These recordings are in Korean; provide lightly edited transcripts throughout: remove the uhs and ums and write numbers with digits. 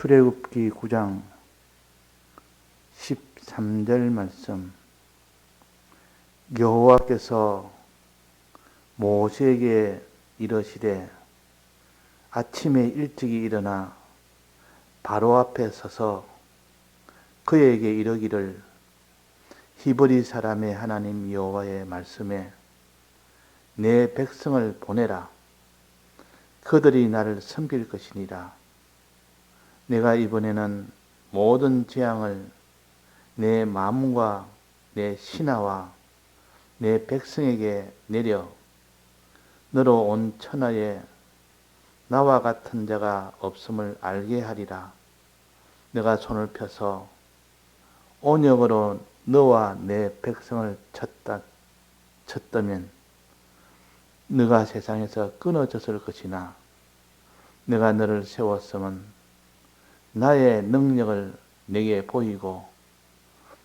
출애굽기 9장 13절 말씀. 여호와께서 모세에게 이르시되 아침에 일찍이 일어나 바로 앞에 서서 그에게 이르기를 히브리 사람의 하나님 여호와의 말씀에 내 백성을 보내라. 그들이 나를 섬길 것이니라. 내가 이번에는 모든 재앙을 내 마음과 내 신하와 내 백성에게 내려 너로 온 천하에 나와 같은 자가 없음을 알게 하리라. 내가 손을 펴서 온역으로 너와 내 백성을 쳤다면 너가 세상에서 끊어졌을 것이나 내가 너를 세웠으면 나의 능력을 내게 보이고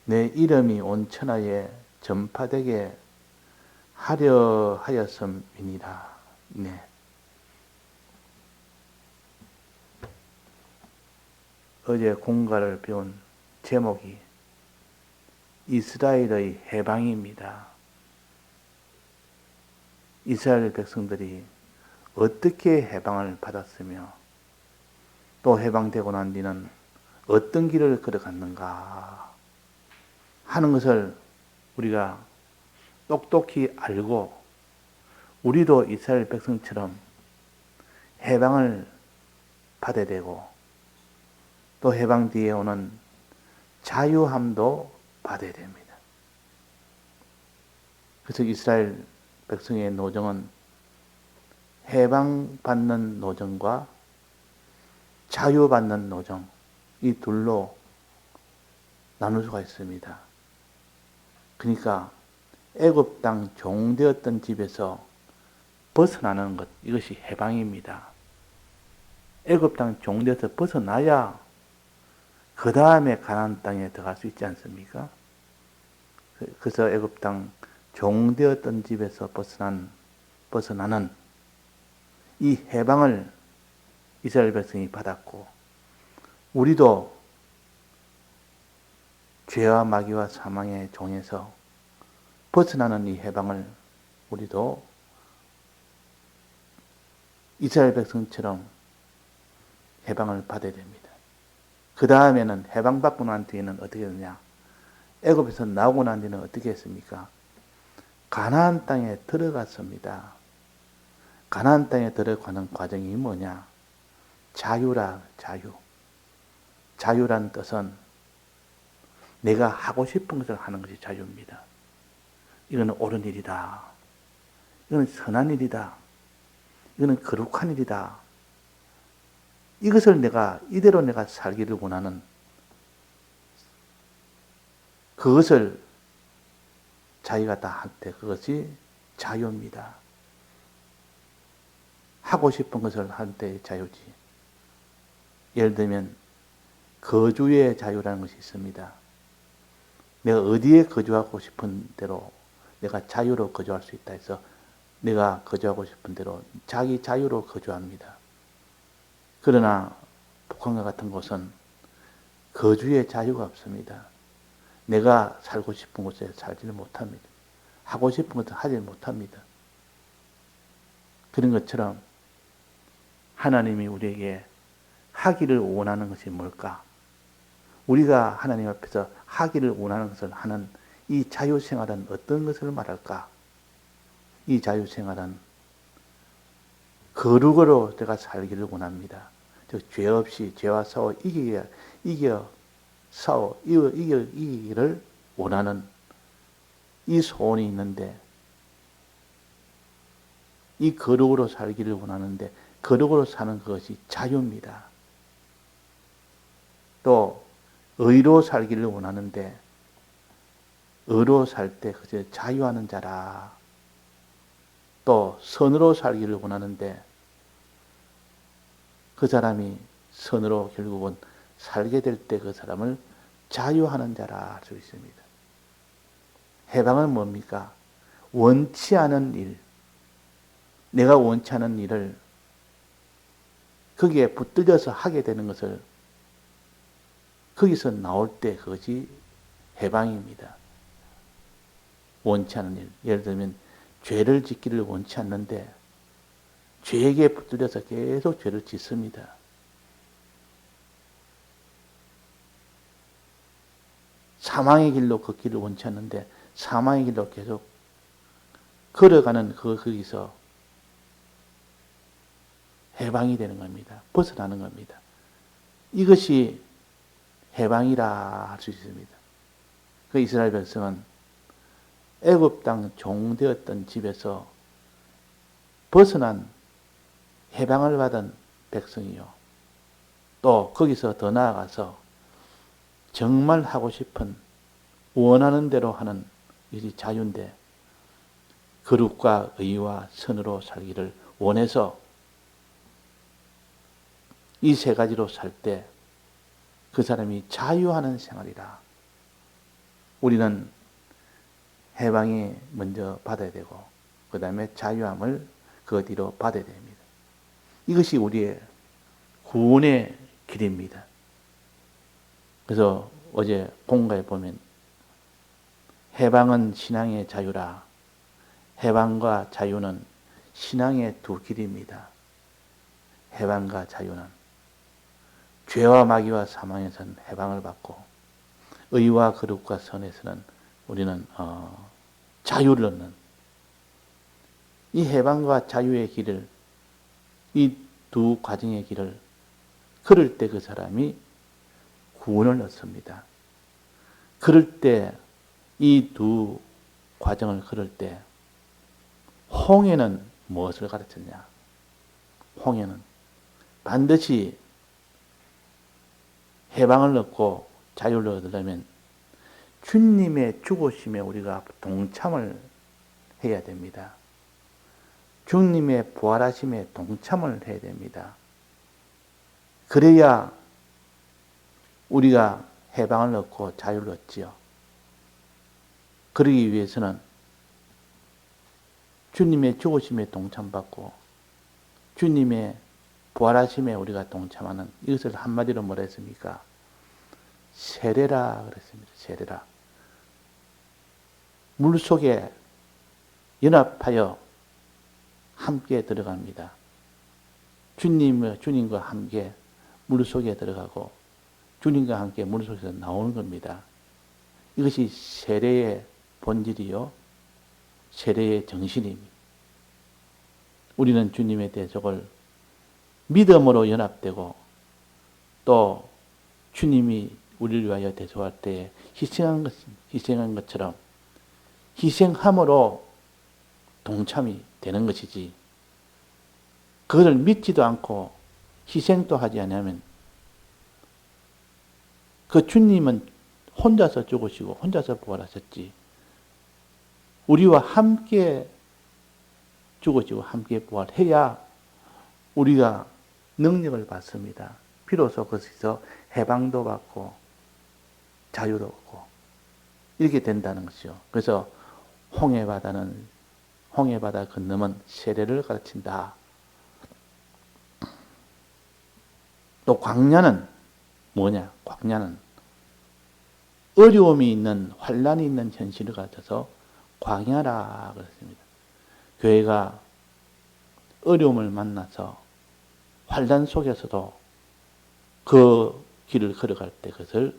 내 이름이 온 천하에 전파되게 하려 하였음이니라. 네. 어제 공가를 배운 제목이 이스라엘의 해방입니다. 이스라엘 백성들이 어떻게 해방을 받았으며 또 해방되고 난 뒤는 어떤 길을 걸어갔는가 하는 것을 우리가 똑똑히 알고 우리도 이스라엘 백성처럼 해방을 받아야 되고 또 해방 뒤에 오는 자유함도 받아야 됩니다. 그래서 이스라엘 백성의 노정은 해방받는 노정과 자유받는 노정, 이 둘로 나눌 수가 있습니다. 그러니까 애굽 땅 종되었던 집에서 벗어나는 것, 이것이 해방입니다. 애굽 땅 종되어서 벗어나야 그 다음에 가나안 땅에 들어갈 수 있지 않습니까? 그래서 애굽 땅 종되었던 집에서 벗어나는 이 해방을 이스라엘 백성이 받았고 우리도 죄와 마귀와 사망의 종에서 벗어나는 이 해방을 우리도 이스라엘 백성처럼 해방을 받아야 됩니다. 그 다음에는 해방받고 난 뒤에는 어떻게 되냐? 애굽에서 나오고 난 뒤는 어떻게 했습니까? 가나안 땅에 들어갔습니다. 가나안 땅에 들어가는 과정이 뭐냐? 자유라, 자유. 자유란 뜻은 내가 하고 싶은 것을 하는 것이 자유입니다. 이거는 옳은 일이다. 이거는 선한 일이다. 이거는 거룩한 일이다. 이것을 이대로 내가 살기를 원하는 그것을 자기가 다 할 때 그것이 자유입니다. 하고 싶은 것을 할 때의 자유지. 예를 들면 거주의 자유라는 것이 있습니다. 내가 어디에 거주하고 싶은 대로 내가 자유로 거주할 수 있다 해서 내가 거주하고 싶은 대로 자기 자유로 거주합니다. 그러나 북한과 같은 곳은 거주의 자유가 없습니다. 내가 살고 싶은 곳에 살지를 못합니다. 하고 싶은 것을 하지 못합니다. 그런 것처럼 하나님이 우리에게 하기를 원하는 것이 뭘까? 우리가 하나님 앞에서 하기를 원하는 것을 하는 이 자유생활은 어떤 것을 말할까? 이 자유생활은 거룩으로 제가 살기를 원합니다. 즉 죄 없이 죄와 싸워 이기기를 원하는 이 소원이 있는데 이 거룩으로 살기를 원하는데 거룩으로 사는 것이 자유입니다. 또 의로 살기를 원하는데 의로 살 때 그저 자유하는 자라. 또 선으로 살기를 원하는데 그 사람이 선으로 결국은 살게 될 때 그 사람을 자유하는 자라 할 수 있습니다. 해방은 뭡니까? 원치 않은 일, 내가 원치 않은 일을 거기에 붙들려서 하게 되는 것을 거기서 나올 때 그것이 해방입니다. 원치 않는 일. 예를 들면 죄를 짓기를 원치 않는데 죄에게 붙들려서 계속 죄를 짓습니다. 사망의 길로 걷기를 원치 않는데 사망의 길로 계속 걸어가는 거기서 해방이 되는 겁니다. 벗어나는 겁니다. 이것이 해방이라 할 수 있습니다. 그 이스라엘 백성은 애굽 땅 종되었던 집에서 벗어난 해방을 받은 백성이요. 또 거기서 더 나아가서 정말 하고 싶은 원하는 대로 하는 일이 자유인데 거룩과 의와 선으로 살기를 원해서 이 세 가지로 살 때 그 사람이 자유하는 생활이라. 우리는 해방이 먼저 받아야 되고 그 다음에 자유함을 그 뒤로 받아야 됩니다. 이것이 우리의 구원의 길입니다. 그래서 어제 본가에 보면 해방은 신앙의 자유라. 해방과 자유는 신앙의 두 길입니다. 해방과 자유는 죄와 마귀와 사망에서는 해방을 받고 의와 거룩과 선에서는 우리는 자유를 얻는 이 해방과 자유의 길을 이 두 과정의 길을 걸을 때 그 사람이 구원을 얻습니다. 그럴 때 이 두 과정을 걸을 때 홍해는 무엇을 가르쳤냐? 홍해는 반드시 해방을 얻고 자유를 얻으려면 주님의 죽으심에 우리가 동참을 해야 됩니다. 주님의 부활하심에 동참을 해야 됩니다. 그래야 우리가 해방을 얻고 자유를 얻지요. 그러기 위해서는 주님의 죽으심에 동참받고 주님의 부활하심에 우리가 동참하는 이것을 한마디로 뭐라 했습니까? 세례라 그랬습니다. 세례라. 물속에 연합하여 함께 들어갑니다. 주님과 함께 물속에 들어가고 주님과 함께 물속에서 나오는 겁니다. 이것이 세례의 본질이요. 세례의 정신입니다. 우리는 주님의 대속을 믿음으로 연합되고 또 주님이 우리를 위하여 대속할 때 희생한 것처럼 희생함으로 동참이 되는 것이지 그것을 믿지도 않고 희생도 하지 않으면 그 주님은 혼자서 죽으시고 혼자서 부활하셨지 우리와 함께 죽으시고 함께 부활해야 우리가 능력을 받습니다. 비로소 거기서 해방도 받고 자유도 얻고 이렇게 된다는 것이죠. 그래서 홍해바다 건너면 세례를 가르친다. 또 광야는 뭐냐? 광야는 어려움이 있는 환난이 있는 현실을 가르쳐서 광야라 그랬습니다. 교회가 어려움을 만나서 환난 속에서도 그 길을 걸어갈 때 그것을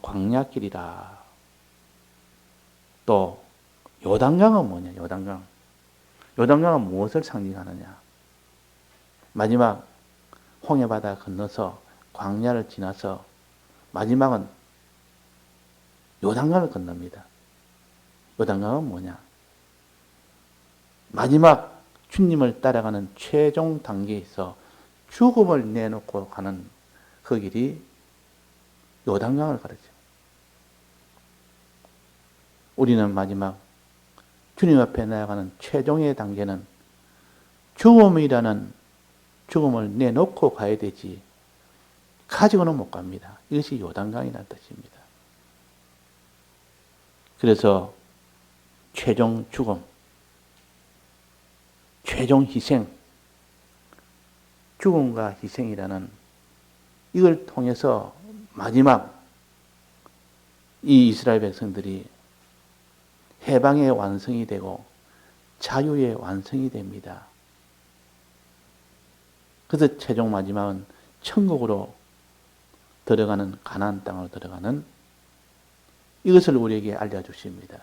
광야길이라. 또 요단강은 뭐냐? 요단강은 무엇을 상징하느냐? 마지막 홍해바다 건너서 광야를 지나서 마지막은 요단강을 건넙니다. 요단강은 뭐냐? 마지막 주님을 따라가는 최종 단계에서 죽음을 내놓고 가는 그 길이 요단강을 가르쳐요. 우리는 마지막 주님 앞에 나아가는 최종의 단계는 죽음이라는 죽음을 내놓고 가야 되지 가지고는 못 갑니다. 이것이 요단강이라는 뜻입니다. 그래서 최종 죽음, 최종 희생, 죽음과 희생이라는 이걸 통해서 마지막 이 이스라엘 백성들이 해방의 완성이 되고 자유의 완성이 됩니다. 그래서 최종 마지막은 천국으로 들어가는, 가나안 땅으로 들어가는, 이것을 우리에게 알려주십니다.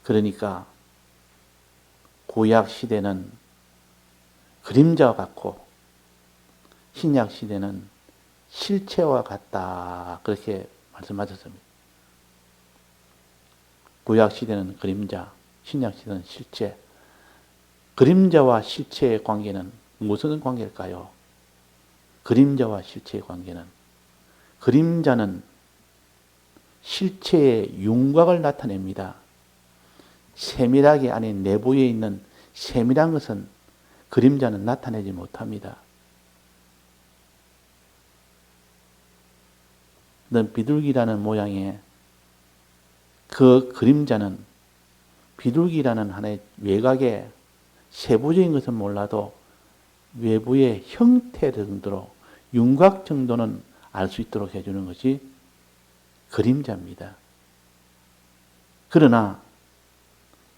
그러니까 구약 시대는 그림자와 같고 신약 시대는 실체와 같다, 그렇게 말씀하셨습니다. 구약 시대는 그림자, 신약 시대는 실체. 그림자와 실체의 관계는 무슨 관계일까요? 그림자와 실체의 관계는, 그림자는 실체의 윤곽을 나타냅니다. 세밀하게 안에 내부에 있는 세밀한 것은 그림자는 나타내지 못합니다. 비둘기라는 모양의 그 그림자는, 비둘기라는 하나의 외곽의 세부적인 것은 몰라도 외부의 형태 정도로, 윤곽 정도는 알 수 있도록 해주는 것이 그림자입니다. 그러나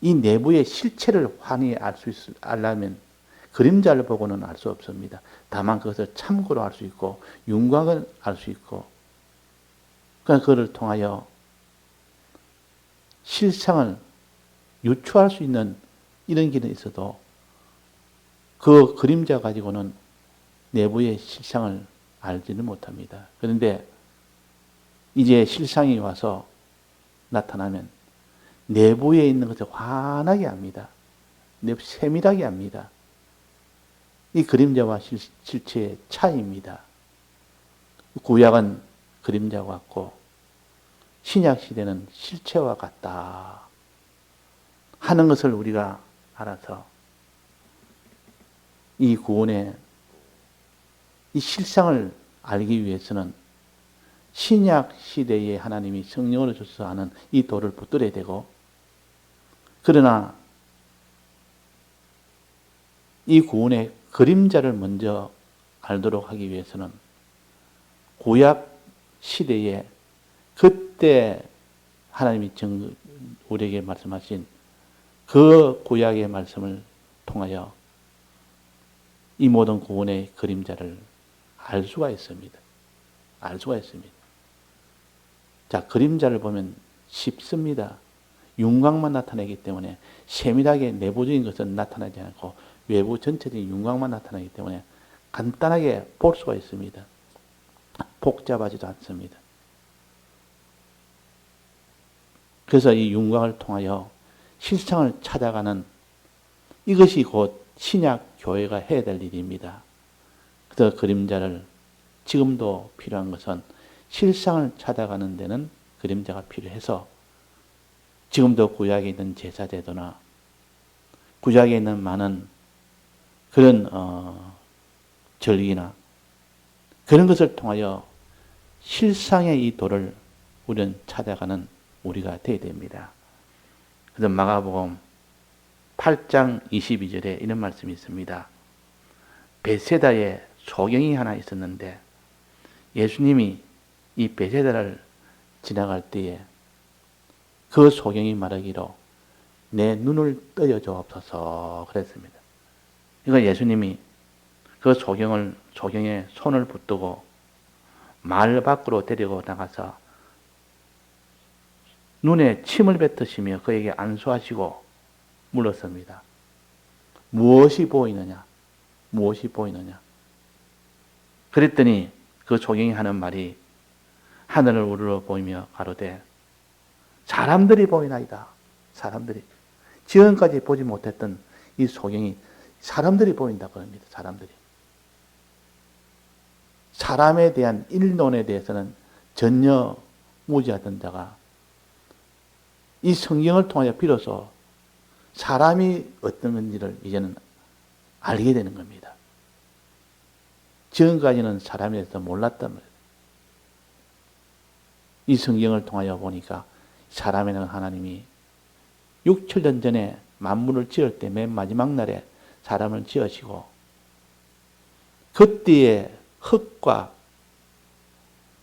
이 내부의 실체를 환히 알려면 그림자를 보고는 알 수 없습니다. 다만 그것을 참고로 알 수 있고 윤곽을 알 수 있고, 그러니까 그를 통하여 실상을 유추할 수 있는 이런 길은 있어도 그 그림자 가지고는 내부의 실상을 알지는 못합니다. 그런데 이제 실상이 와서 나타나면 내부에 있는 것을 환하게 압니다. 세밀하게 압니다. 이 그림자와 실체의 차이입니다. 구약은 그림자와 같고 신약 시대는 실체와 같다 하는 것을 우리가 알아서 이 구원의 이 실상을 알기 위해서는 신약 시대에 하나님이 성령으로 주셔서 하는 이 도를 붙들어야 되고, 그러나 이 구원의 그림자를 먼저 알도록 하기 위해서는 구약 시대에 그때 하나님이 우리에게 말씀하신 그 구약의 말씀을 통하여 이 모든 구원의 그림자를 알 수가 있습니다. 알 수가 있습니다. 자, 그림자를 보면 쉽습니다. 윤곽만 나타내기 때문에 세밀하게 내부적인 것은 나타나지 않고 외부 전체적인 윤곽만 나타나기 때문에 간단하게 볼 수가 있습니다. 복잡하지도 않습니다. 그래서 이 윤곽을 통하여 실상을 찾아가는, 이것이 곧 신약 교회가 해야 될 일입니다. 그래서 그림자를, 지금도 필요한 것은 실상을 찾아가는 데는 그림자가 필요해서 지금도 구약에 있는 제사제도나 구약에 있는 많은 그런 절기나 그런 것을 통하여 실상의 이 도를 우리는 찾아가는 우리가 되어야 됩니다. 그래서 마가복음 8장 22절에 이런 말씀이 있습니다. 베세다에 소경이 하나 있었는데 예수님이 이 베세다를 지나갈 때에 그 소경이 말하기로 내 눈을 떠여 주옵소서 그랬습니다. 그러니까 예수님이 그 소경의 손을 붙들고 마을 밖으로 데리고 나가서 눈에 침을 뱉으시며 그에게 안수하시고 물었습니다. 무엇이 보이느냐? 무엇이 보이느냐? 그랬더니 그 소경이 하는 말이 하늘을 우러러 보이며 가로되 사람들이 보이나이다. 사람들이. 지금까지 보지 못했던 이 소경이 사람들이 보인다고 합니다. 사람들이. 사람에 대한 일론에 대해서는 전혀 무지하던 자가 이 성경을 통하여 비로소 사람이 어떤 건지를 이제는 알게 되는 겁니다. 지금까지는 사람에 대해서 몰랐단 말이에요. 이 성경을 통하여 보니까 사람에는 하나님이 6,700년 전에 만물을 지을 때 맨 마지막 날에 사람을 지으시고 그때의 흙과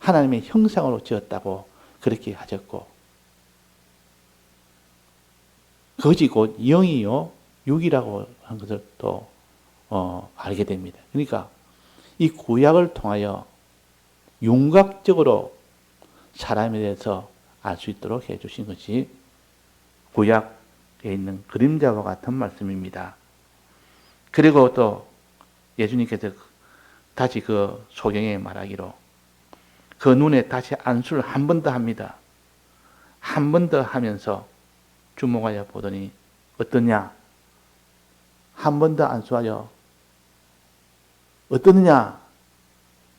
하나님의 형상으로 지었다고 그렇게 하셨고, 그것이 곧 영이요 육이라고 하는 것을 또 알게 됩니다. 그러니까 이 구약을 통하여 윤곽적으로 사람에 대해서 알 수 있도록 해주신 것이 구약에 있는 그림자와 같은 말씀입니다. 그리고 또 예수님께서 다시 그 소경에 말하기로 그 눈에 다시 안수를 한 번 더 합니다. 한 번 더 하면서 주목하여 보더니 어떠냐? 한 번 더 안수하여 어떠느냐?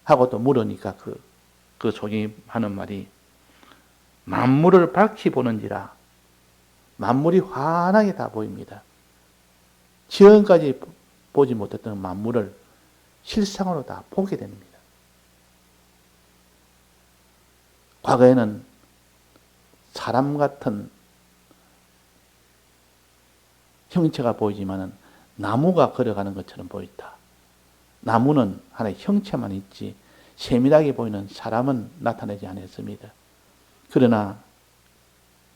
하고 또 물으니까 그 소경이 하는 말이 만물을 밝히 보는지라. 만물이 환하게 다 보입니다. 지금까지 보지 못했던 만물을 실상으로 다 보게 됩니다. 과거에는 사람 같은 형체가 보이지만은 나무가 걸어가는 것처럼 보였다. 나무는 하나의 형체만 있지 세밀하게 보이는 사람은 나타내지 않았습니다. 그러나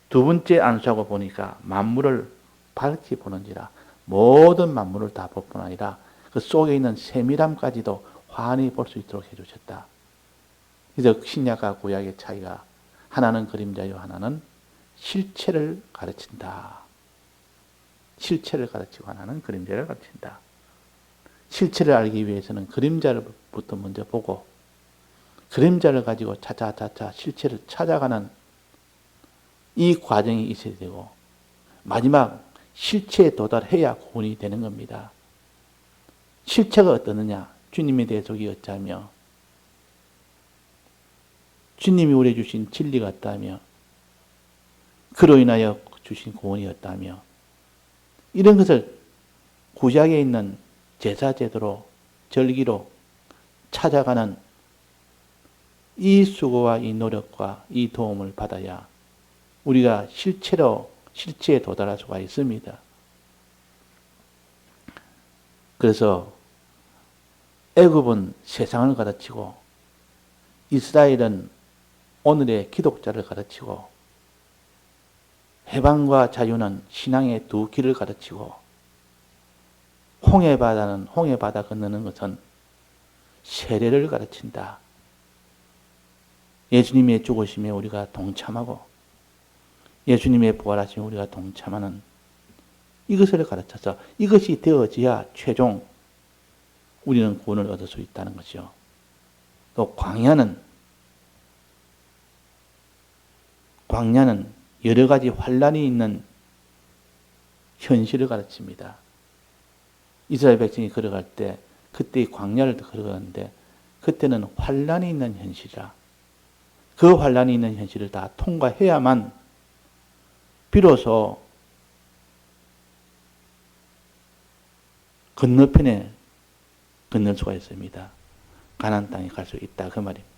두 번째 안수하고 보니까 만물을 밝히 보는지라 모든 만물을 다 볼 뿐 아니라 그 속에 있는 세밀함까지도 환히 볼 수 있도록 해주셨다. 그래서 신약과 구약의 차이가 하나는 그림자요 하나는 실체를 가르친다. 실체를 가르치고 하나는 그림자를 가르친다. 실체를 알기 위해서는 그림자를부터 먼저 보고 그림자를 가지고 차차차차 실체를 찾아가는 이 과정이 있어야 되고 마지막 실체에 도달해야 구원이 되는 겁니다. 실체가 어떠느냐? 주님에 대해 속이 어쩌며 주님이 우리에게 주신 진리가 어떠하며 그로 인하여 주신 구원이 어떠하며 이런 것을 구약에 있는 제사제도로 절기로 찾아가는 이 수고와 이 노력과 이 도움을 받아야 우리가 실체에 도달할 수가 있습니다. 그래서 애굽은 세상을 가르치고 이스라엘은 오늘의 기독자를 가르치고 해방과 자유는 신앙의 두 길을 가르치고 홍해바다 건너는 것은 세례를 가르친다. 예수님의 죽으심에 우리가 동참하고 예수님의 부활하심에 우리가 동참하는 이것을 가르쳐서 이것이 되어져야 최종 우리는 구원을 얻을 수 있다는 것이요. 또 광야는 여러 가지 환란이 있는 현실을 가르칩니다. 이스라엘 백성이 걸어갈 때 그때 광야를 걸어가는데 그때는 환란이 있는 현실이라 그 환란이 있는 현실을 다 통과해야만 비로소 건너편에 건널 수가 있습니다. 가나안 땅에 갈 수 있다 그 말입니다.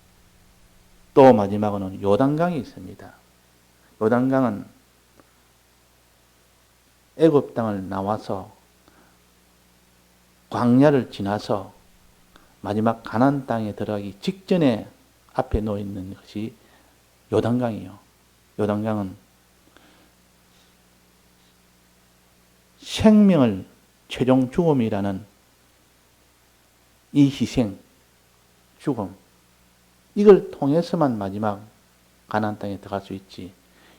또 마지막으로는 요단강이 있습니다. 요단강은 애굽 땅을 나와서 광야를 지나서 마지막 가나안 땅에 들어가기 직전에 앞에 놓여 있는 것이 요단강이요. 요단강은 생명을 최종 죽음이라는 이 희생, 죽음 이걸 통해서만 마지막 가나안 땅에 들어갈 수 있지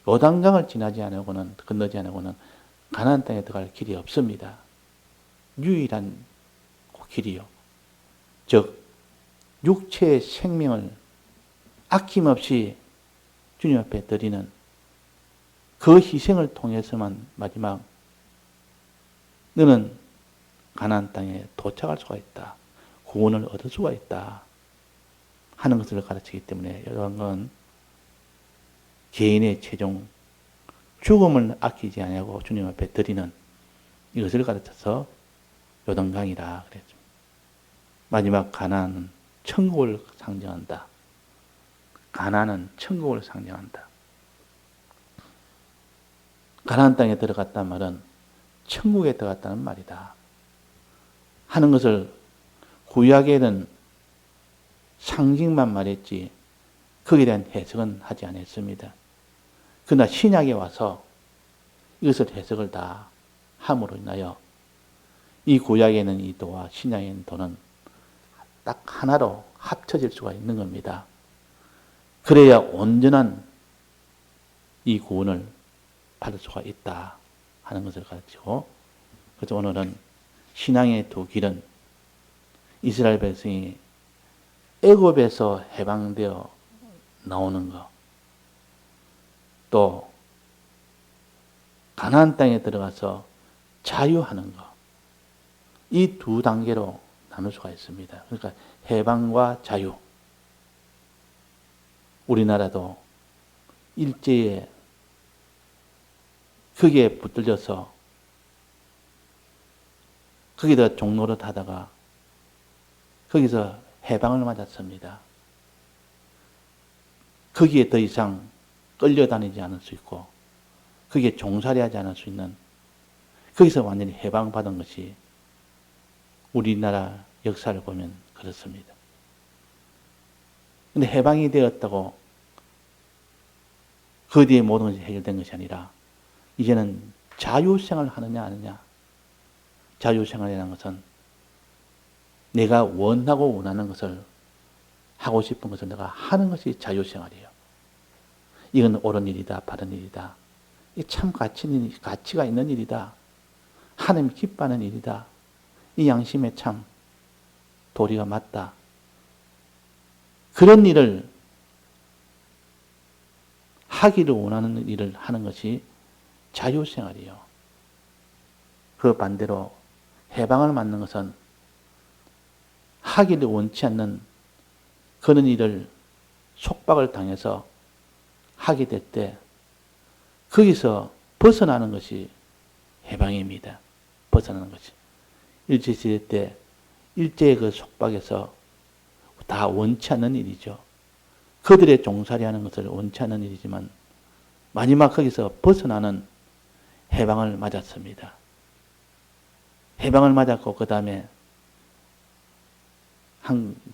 요단강을 지나지 않고는 건너지 않고는 가나안 땅에 들어갈 길이 없습니다. 유일한 길이요. 즉 육체의 생명을 아낌없이 주님 앞에 드리는 그 희생을 통해서만 마지막 너는 가나안 땅에 도착할 수가 있다. 구원을 얻을 수가 있다. 하는 것을 가르치기 때문에 이런 건 개인의 최종 죽음을 아끼지 아니하고 주님 앞에 드리는 이것을 가르쳐서 요단강이라 그랬습니다. 마지막 가나안은 천국을 상징한다. 가나안은 천국을 상징한다. 가나안 땅에 들어갔단 말은 천국에 들어갔다는 말이다. 하는 것을 구약에는 상징만 말했지 거기에 대한 해석은 하지 않았습니다. 그러나 신약에 와서 이것을 해석을 다 함으로 인하여 이 구약에는 이 도와 신약에 있는 도는 딱 하나로 합쳐질 수가 있는 겁니다. 그래야 온전한 이 구원을 받을 수가 있다 하는 것을 가르치고, 그래서 오늘은 신앙의 두 길은 이스라엘 백성이 애굽에서 해방되어 나오는 것, 또 가나안 땅에 들어가서 자유하는 것, 이 두 단계로 나눌 수가 있습니다. 그러니까 해방과 자유. 우리나라도 일제에 거기에 붙들려서 거기다 종노릇 하다가 거기서 해방을 맞았습니다. 거기에 더 이상 끌려다니지 않을 수 있고 거기에 종살이하지 않을 수 있는, 거기서 완전히 해방받은 것이 우리나라 역사를 보면 그렇습니다. 근데 해방이 되었다고 그 뒤에 모든 것이 해결된 것이 아니라 이제는 자유생활을 하느냐 안 하느냐. 자유생활이라는 것은 내가 원하고 원하는 것을, 하고 싶은 것을 내가 하는 것이 자유생활이에요. 이건 옳은 일이다, 바른 일이다. 이게 참 가치가 있는 일이다. 하나님 기뻐하는 일이다. 이 양심에 참 도리가 맞다. 그런 일을 하기를 원하는 일을 하는 것이 자유생활이에요. 그 반대로 해방을 맞는 것은 하기를 원치 않는 그런 일을 속박을 당해서 하게 될 때 거기서 벗어나는 것이 해방입니다. 벗어나는 것이. 일제시대 때 일제의 그 속박에서 다 원치 않는 일이죠. 그들의 종살이하는 것을 원치 않는 일이지만 마지막 거기서 벗어나는 해방을 맞았습니다. 해방을 맞았고 그 다음에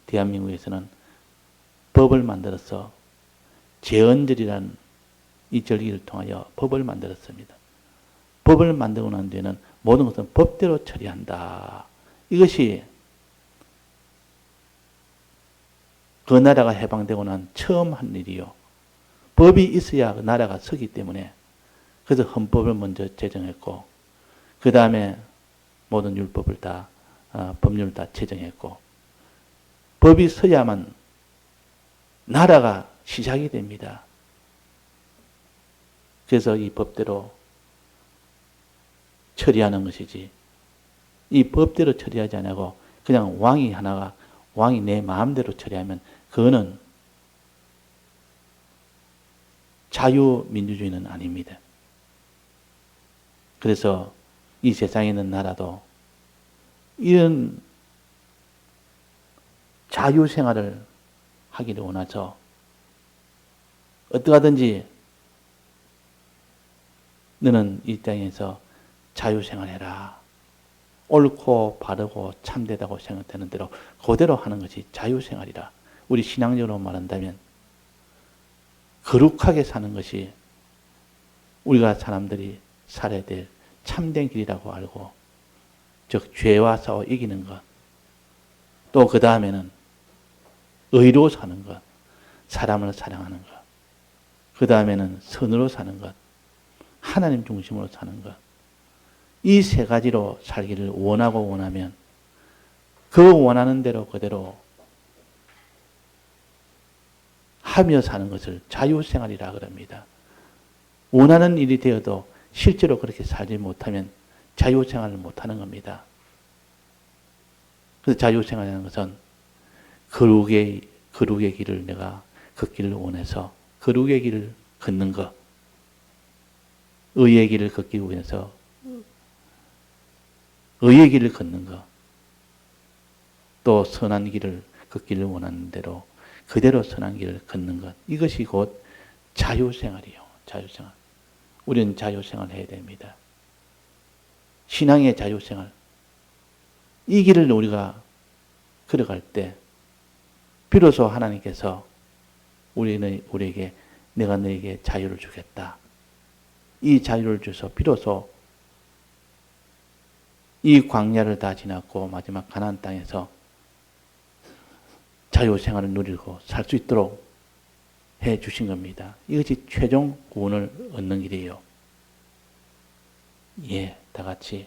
대한민국에서는 법을 만들어서 제헌절이라는 이 절기를 통하여 법을 만들었습니다. 법을 만들고 난 뒤에는 모든 것은 법대로 처리한다. 이것이 그 나라가 해방되고 난 처음 한 일이요. 법이 있어야 그 나라가 서기 때문에 그래서 헌법을 먼저 제정했고 그 다음에 모든 율법을 다 법률을 다 제정했고 법이 서야만 나라가 시작이 됩니다. 그래서 이 법대로 처리하는 것이지 이 법대로 처리하지 않고 그냥 왕이 내 마음대로 처리하면 그거는 자유민주주의는 아닙니다. 그래서 이 세상에 있는 나라도 이런 자유생활을 하기를 원하죠. 어떻게 하든지 너는 이 땅에서 자유생활해라. 옳고 바르고 참되다고 생각되는 대로 그대로 하는 것이 자유생활이라. 우리 신앙적으로 말한다면 거룩하게 사는 것이 우리가 사람들이 살아야 될 참된 길이라고 알고, 즉 죄와 싸워 이기는 것, 또 그 다음에는 의로 사는 것, 사람을 사랑하는 것, 그 다음에는 선으로 사는 것, 하나님 중심으로 사는 것, 이 세 가지로 살기를 원하고 원하면 그 원하는 대로 그대로 하며 사는 것을 자유생활이라 그럽니다. 원하는 일이 되어도 실제로 그렇게 살지 못하면 자유생활을 못하는 겁니다. 그래서 자유생활이라는 것은 거룩의 길을 내가 걷기를 원해서 거룩의 길을 걷는 것, 의의 길을 걷기 위해서 의의 길을 걷는 것, 또 선한 길을 걷기를 원하는 대로 그대로 선한 길을 걷는 것, 이것이 곧 자유생활이요. 자유생활. 우리는 자유생활을 해야 됩니다. 신앙의 자유생활. 이 길을 우리가 걸어갈 때 비로소 하나님께서 우리에게 내가 너에게 자유를 주겠다. 이 자유를 줘서 비로소 이 광야를 다 지났고 마지막 가나안 땅에서 자유 생활을 누리고 살 수 있도록 해 주신 겁니다. 이것이 최종 구원을 얻는 길이에요. 예, 다 같이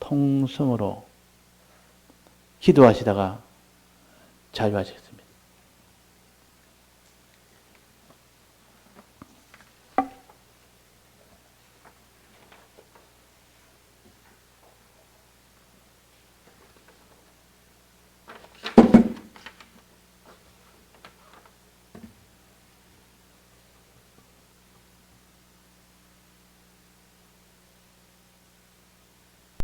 통성으로 기도하시다가 자유하셨습니다.